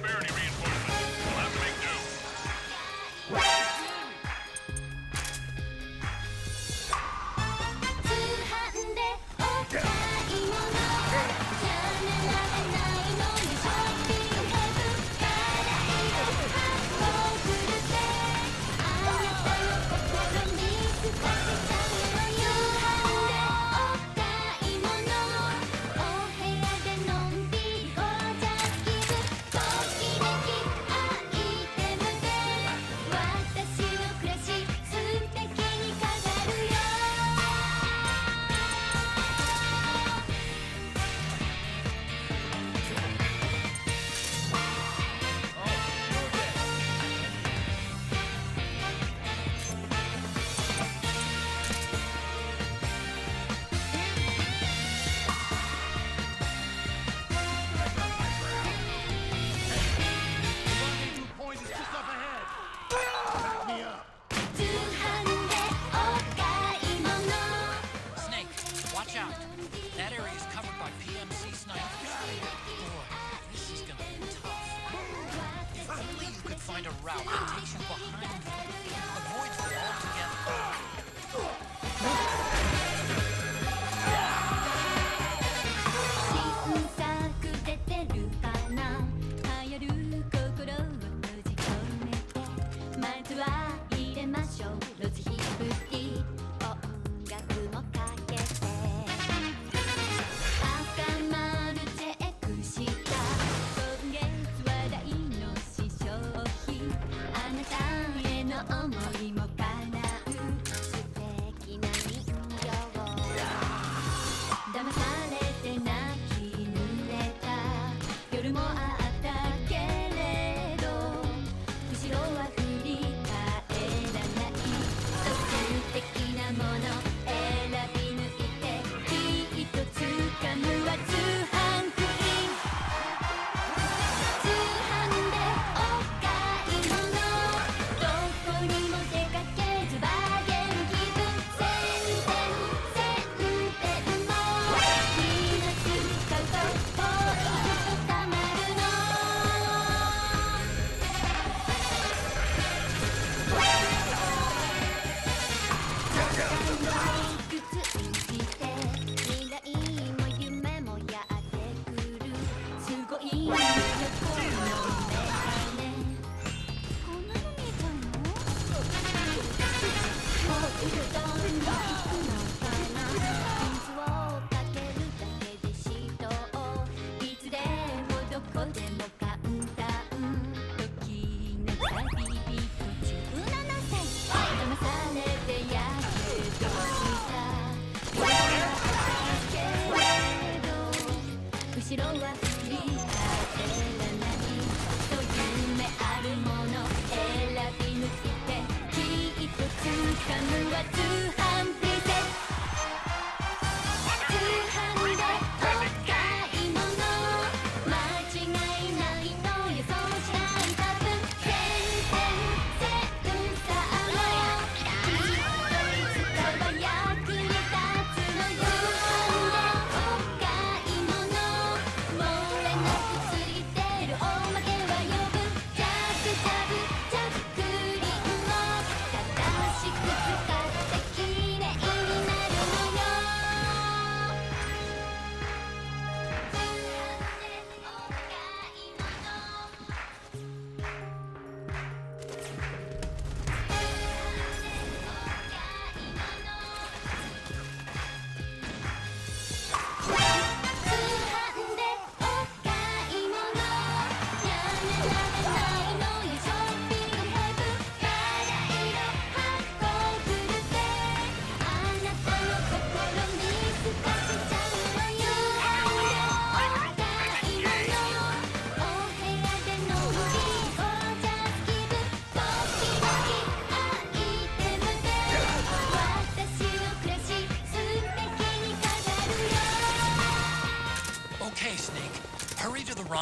prosperity reinforcements. We'll have to make do. Find a route that takes you behind them. Avoid them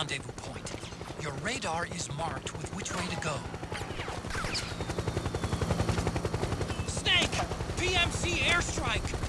rendezvous point. Your radar is marked with which way to go. Snake! PMC airstrike!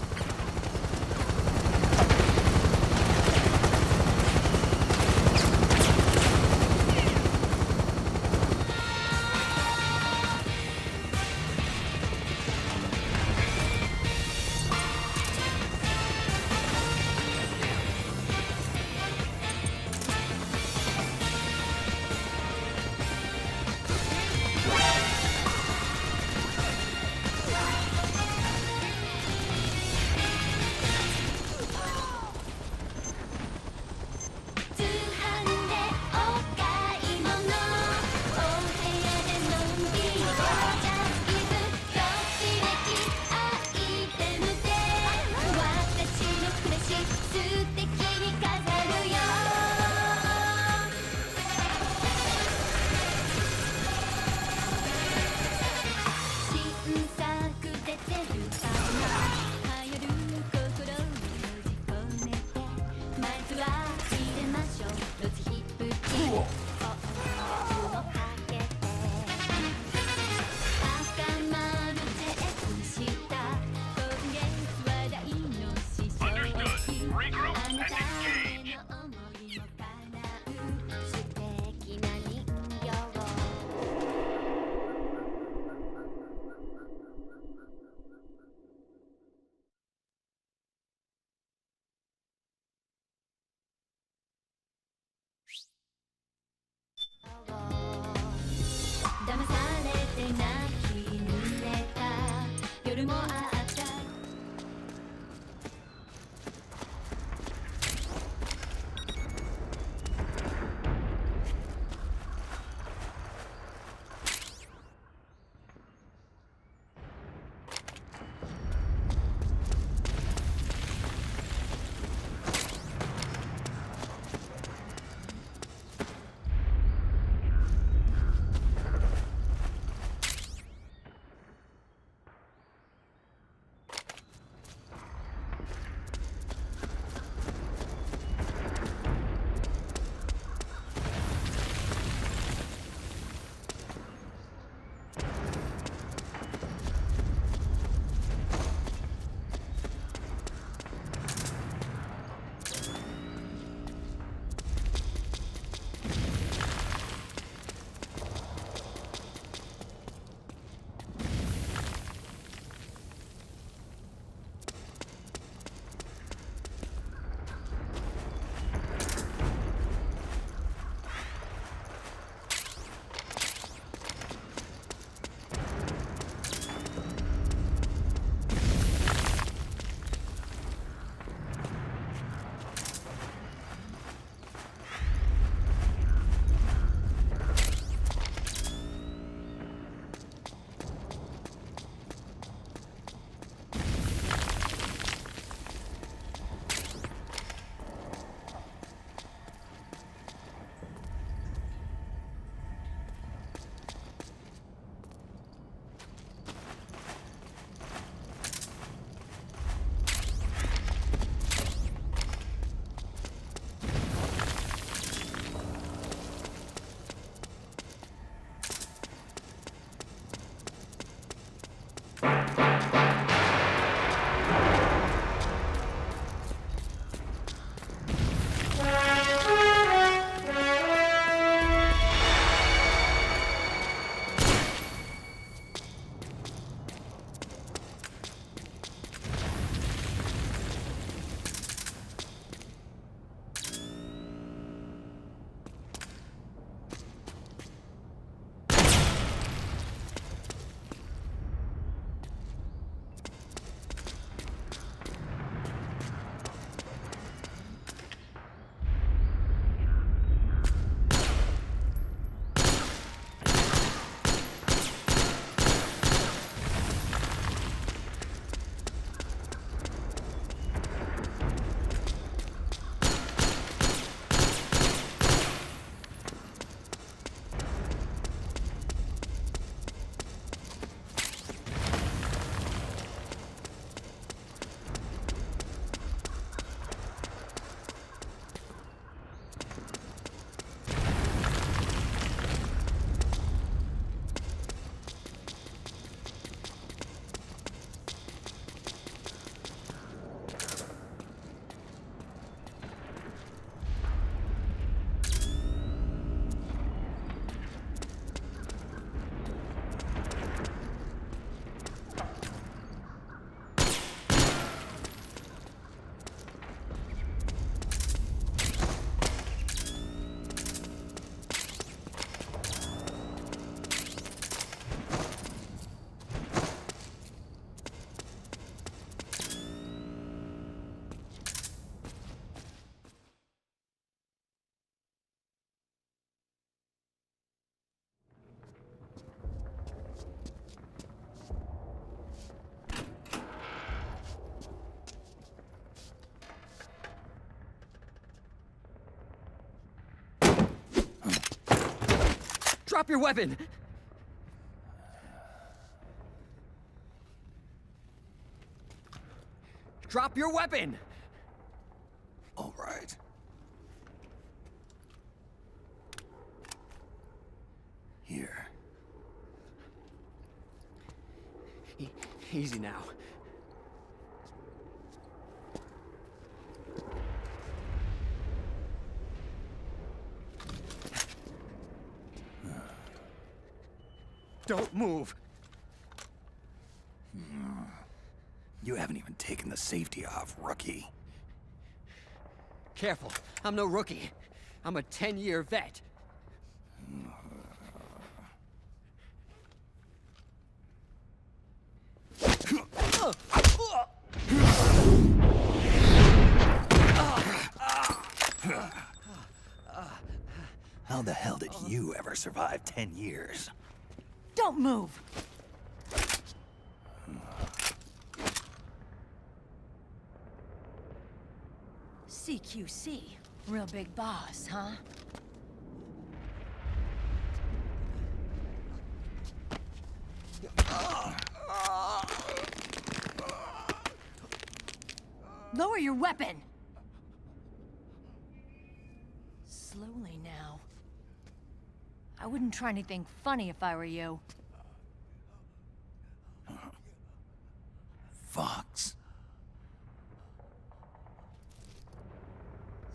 Drop your weapon! Drop your weapon! All right. Here. Easy now. Don't move! You haven't even taken the safety off, rookie. Careful, I'm no rookie. I'm a 10-year vet. How the hell did you ever survive 10 years? Don't move! CQC. Real big boss, huh? Lower your weapon! Slowly now. I wouldn't try anything funny if I were you. Fox.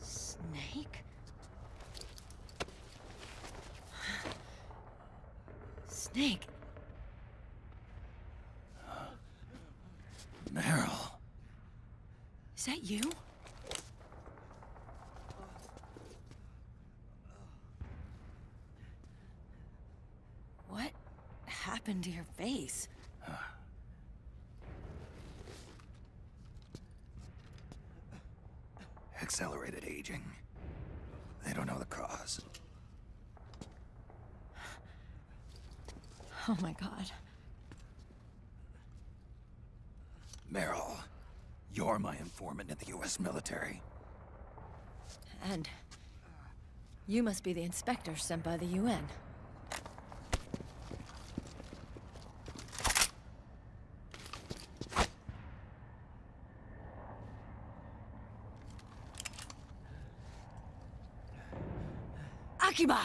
Snake? Snake? Meryl. Is that you? What happened to your face? Accelerated aging. They don't know the cause. Oh my god. Meryl, you're my informant in the US military. And you must be the inspector sent by the UN. Akiba!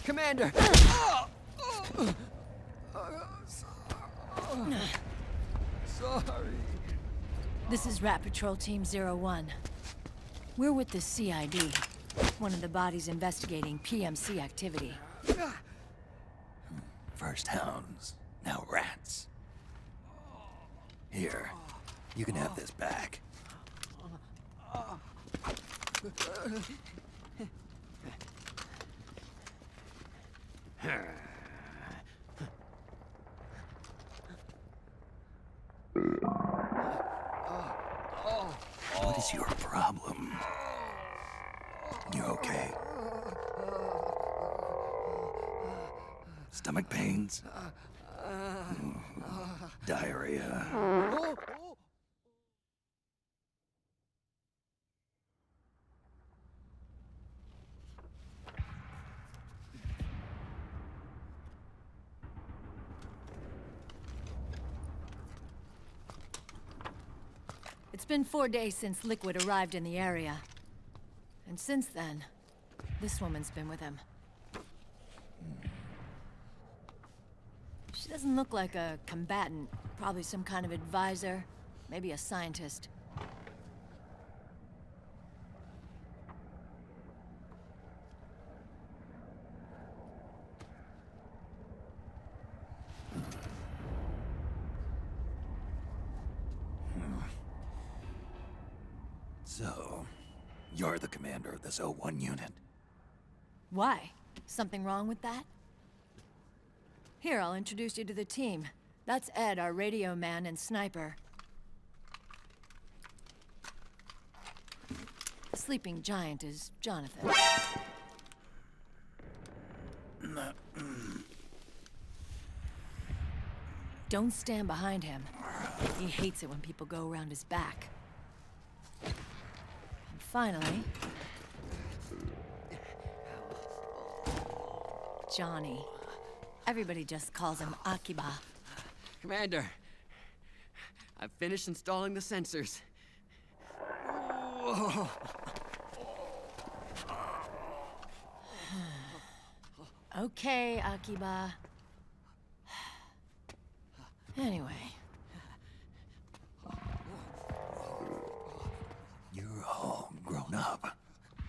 Commander! Sorry. This is Rat Patrol Team 01. We're with the CID, one of the bodies investigating PMC activity. First hounds, now rats. Here, you can have this back. What is your problem? You okay? Stomach pains? Diarrhea? It's been 4 days since Liquid arrived in the area. And since then, this woman's been with him. She doesn't look like a combatant. Probably some kind of advisor. Maybe a scientist. So, you're the commander of this O1 unit. Why? Something wrong with that? Here, I'll introduce you to the team. That's Ed, our radio man and sniper. The sleeping giant is Jonathan. Don't stand behind him. He hates it when people go around his back. And finally... Johnny. Everybody just calls him Akiba. Commander, I've finished installing the sensors. Whoa. Okay, Akiba. Anyway, You're all grown up.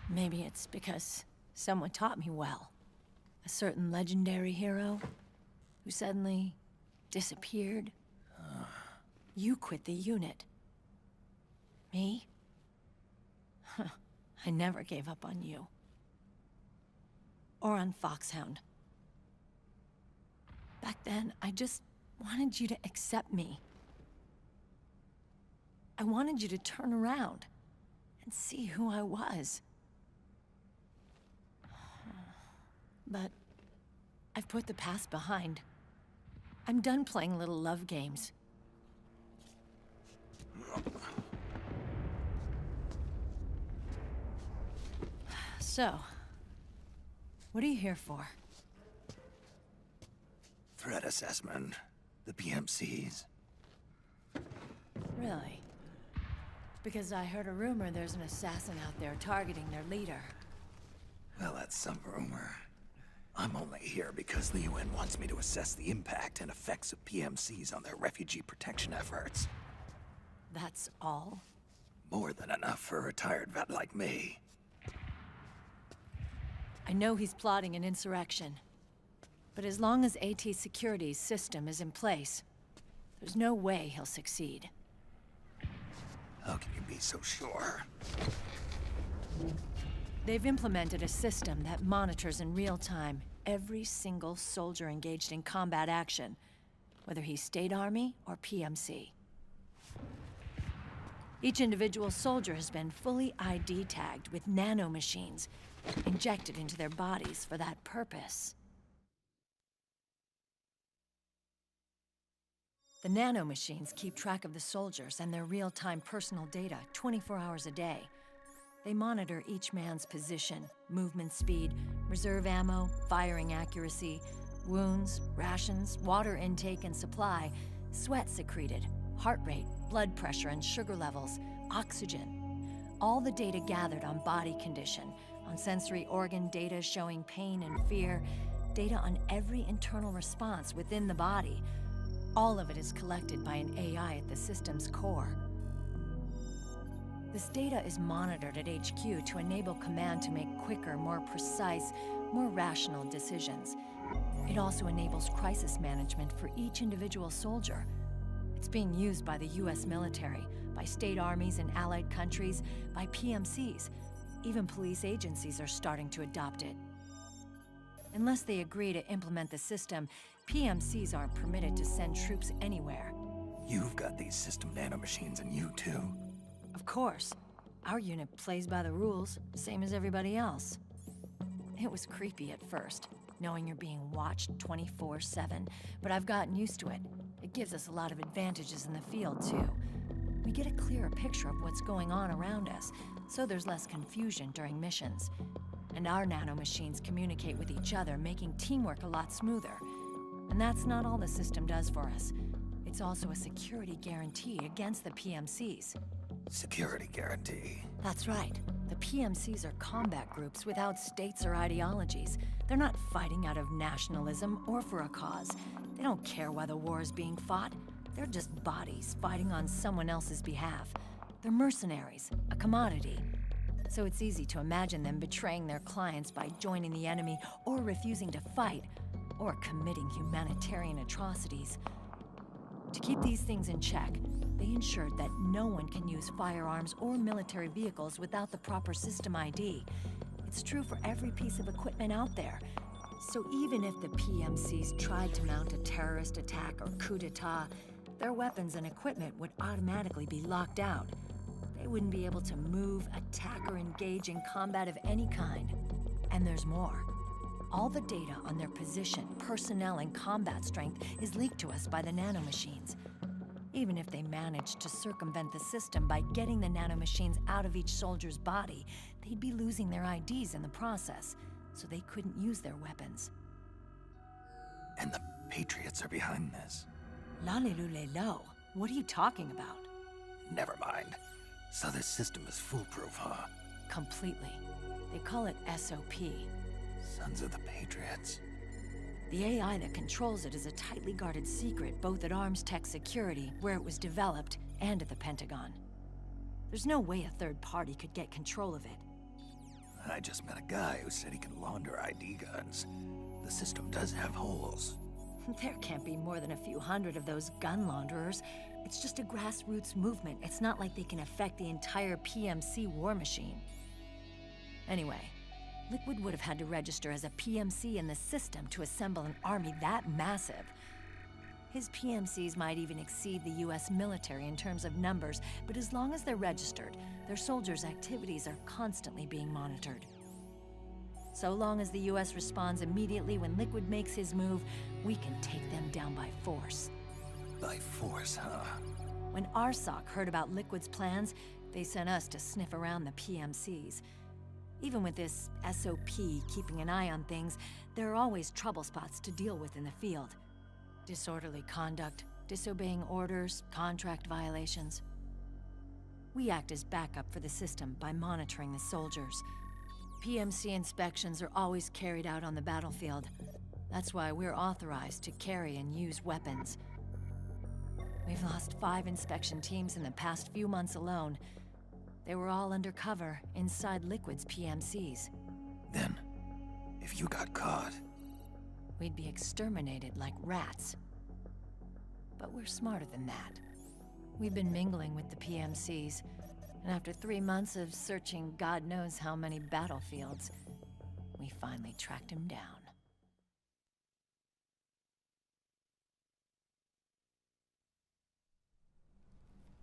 maybe it's because someone taught me well. A certain legendary hero who suddenly disappeared. You quit the unit. Me? I never gave up on you. Or on Foxhound. Back then, I just wanted you to accept me. I wanted you to turn around and see who I was. But I've put the past behind. I'm done playing little love games. So, what are you here for? Threat assessment. The PMCs. Really? Because I heard a rumor there's an assassin out there targeting their leader. Well, that's some rumor. I'm only here because the UN wants me to assess the impact and effects of PMCs on their refugee protection efforts. That's all? More than enough for a retired vet like me. I know he's plotting an insurrection. But as long as AT Security's system is in place, there's no way he'll succeed. How can you be so sure? They've implemented a system that monitors in real time every single soldier engaged in combat action, whether he's State Army or PMC. Each individual soldier has been fully ID tagged with nanomachines injected into their bodies for that purpose. The nanomachines keep track of the soldiers and their real-time personal data 24 hours a day. They monitor each man's position, movement speed, reserve ammo, firing accuracy, wounds, rations, water intake and supply, sweat secreted, heart rate, blood pressure and sugar levels, oxygen. All the data gathered on body condition, on sensory organ data showing pain and fear, data on every internal response within the body. All of it is collected by an AI at the system's core. This data is monitored at HQ to enable command to make quicker, more precise, more rational decisions. It also enables crisis management for each individual soldier. It's being used by the US military, by state armies in allied countries, by PMCs. Even police agencies are starting to adopt it. Unless they agree to implement the system, PMCs aren't permitted to send troops anywhere. You've got these system nanomachines in you too. Of course. Our unit plays by the rules, same as everybody else. It was creepy at first, knowing you're being watched 24/7, but I've gotten used to it. It gives us a lot of advantages in the field, too. We get a clearer picture of what's going on around us, so there's less confusion during missions. And our nanomachines communicate with each other, making teamwork a lot smoother. And that's not all the system does for us. It's also a security guarantee against the PMCs. Security guarantee. That's right. The PMCs are combat groups without states or ideologies. They're not fighting out of nationalism or for a cause. They don't care why the war is being fought. They're just bodies fighting on someone else's behalf. They're mercenaries, a commodity. So it's easy to imagine them betraying their clients by joining the enemy or refusing to fight, or committing humanitarian atrocities. To keep these things in check, they ensured that no one can use firearms or military vehicles without the proper system ID. It's true for every piece of equipment out there. So even if the PMCs tried to mount a terrorist attack or coup d'etat, their weapons and equipment would automatically be locked out. They wouldn't be able to move, attack, or engage in combat of any kind. And there's more. All the data on their position, personnel, and combat strength is leaked to us by the nanomachines. Even if they managed to circumvent the system by getting the nanomachines out of each soldier's body, they'd be losing their IDs in the process, so they couldn't use their weapons. And the Patriots are behind this. Lalilulelo, what are you talking about? Never mind. So this system is foolproof, huh? Completely. They call it SOP. Sons of the Patriots. The AI that controls it is a tightly guarded secret, both at Arms Tech Security, where it was developed, and at the Pentagon. There's no way a third party could get control of it. I just met a guy who said he can launder ID guns. The system does have holes. There can't be more than a few hundred of those gun launderers. It's just a grassroots movement. It's not like they can affect the entire PMC war machine. Anyway, Liquid would have had to register as a PMC in the system to assemble an army that massive. His PMCs might even exceed the US military in terms of numbers, but as long as they're registered, their soldiers' activities are constantly being monitored. So long as the US responds immediately when Liquid makes his move, we can take them down by force. By force, huh? When RSOC heard about Liquid's plans, they sent us to sniff around the PMCs. Even with this SOP keeping an eye on things, there are always trouble spots to deal with in the field. Disorderly conduct, disobeying orders, contract violations. We act as backup for the system by monitoring the soldiers. PMC inspections are always carried out on the battlefield. That's why we're authorized to carry and use weapons. We've lost 5 inspection teams in the past few months alone. They were all undercover inside Liquid's PMCs. Then, if you got caught, We'd be exterminated like rats. But we're smarter than that. We've been mingling with the PMCs, and after 3 months of searching God knows how many battlefields, we finally tracked him down.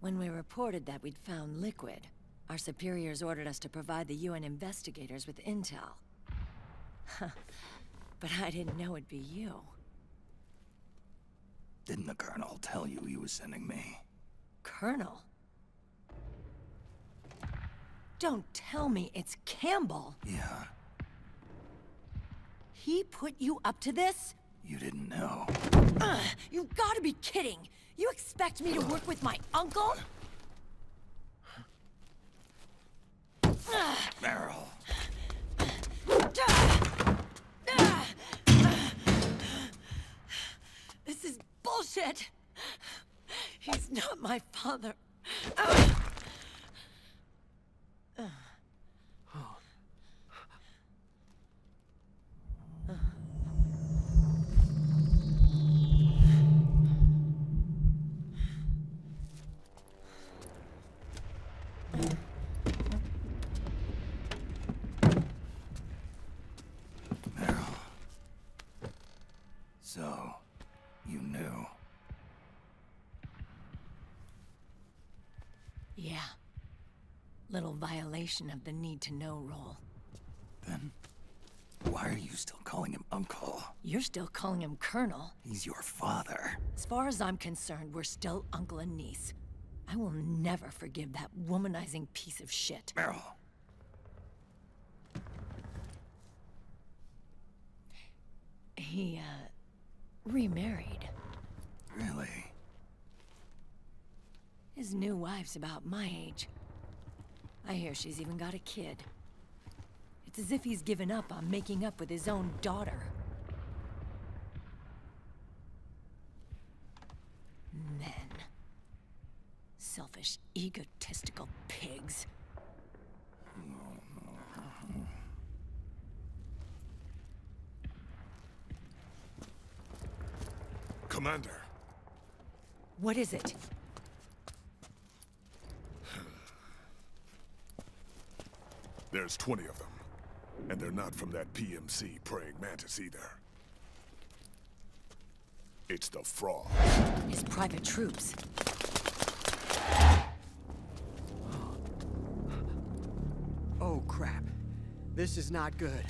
When we reported that we'd found Liquid, our superiors ordered us to provide the UN investigators with intel. But I didn't know it'd be you. didn't the Colonel tell you he was sending me? Colonel? Don't tell me it's Campbell. Yeah, He put you up to this? you didn't know. You've got to be kidding! You expect me to work with my uncle? Meryl. This is bullshit! He's not my father. Meryl. So, you knew. Yeah. Little violation of the need-to-know rule. Then, why are you still calling him Uncle? You're still calling him Colonel. He's your father. As far as I'm concerned, we're still uncle and niece. I will never forgive that womanizing piece of shit. Meryl. He, remarried. Really? His new wife's about my age. I hear she's even got a kid. It's as if he's given up on making up with his own daughter. Men. Selfish, egotistical pigs. Commander, What is it? there's 20 of them. And they're not from that PMC praying mantis either. It's the Frog. His private troops. Oh, crap. This is not good.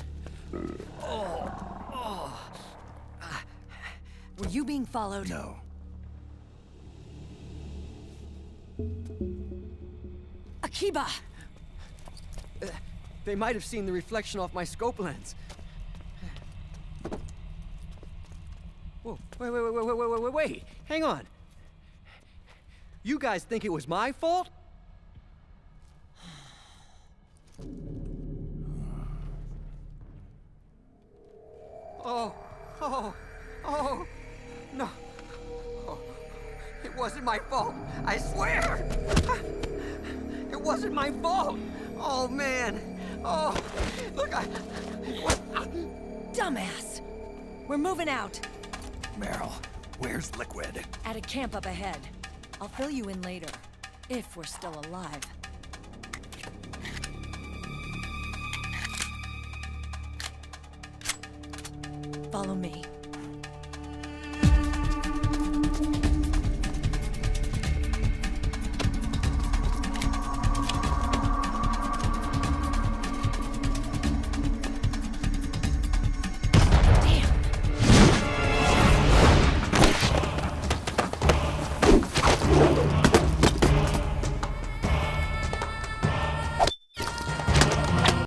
Were you being followed? No. Akiba! They might have seen the reflection off my scope lens. Whoa, wait. Hang on. You guys think it was my fault? Oh, no. Oh, it wasn't my fault, I swear! It wasn't my fault! Oh, man. Oh, look, Dumbass! We're moving out. Meryl, where's Liquid? At a camp up ahead. I'll fill you in later. If we're still alive. Follow me.